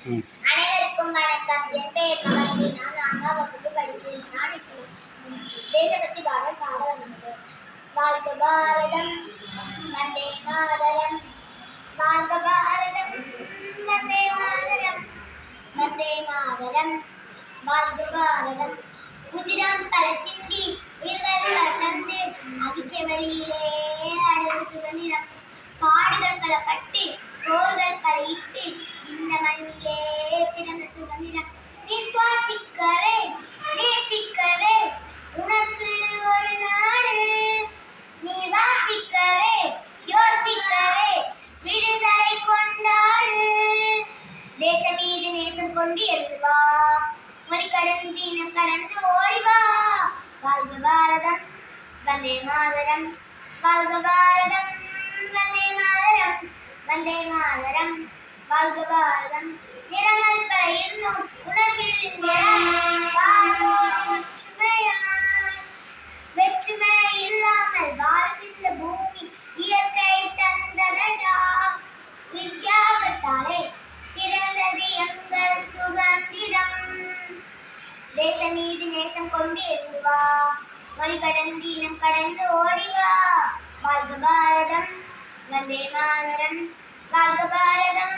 அனைவருக்கும் வணக்கம். என் பெயர் மகர்ஷி. நான் 4ஆம் வகுப்பு படிக்கிறேன். நான் இப்போ தேசபக்தி பாடல் பாட வந்தது. வாழ்க பாரதம், வந்தே மாதரம். வாழ்க பாரதம், வந்தே மாதரம். வந்தே மாதரம், வாழ்க பாரதம். உதிரம் பல சிந்தி உயிர்கள் தந்து அகிச்சவழியிலே அடல் சுதந்திரம். பாடுகள் பல பட்டு போர்கள் பல இட்டு இந்த மண்ணிலே பிறந்த சுதந்திரம். நீ சுவாசிக்கவே நேசிக்கவே உனக்கு ஒரு நாடு, நீ வாசிக்கவே யோசிக்கவே விடுதலை கொண்டாடு. தேசம் மீது நேசம் கொண்டு எழுதுவா, மொழி கடந்து இனம் கடந்து ஓடிவா. வாழ்க பாரதம், வந்தே மாதரம். வாழ்க பாரதம், வந்தே மாதரம். வந்தே மாதரம், வாழ்க பாரதம். நிறங்கள் பல இருந்தும் உணர்வில் வெற்றுமை இல்லாமல் வாழும் இந்த பூமி இயற்கை தந்ததடா. வித்தியாகத்தாலே பிறந்தது எங்கள் சுதந்திரம். தேசம் மீது நேசம் கொண்டு எழுதுவா, மொழி கடந்து இனம் கடந்து ஓடிவா. வாழ்க பாரதம், வந்தே மாதரம். வாழ்க பாரதம்,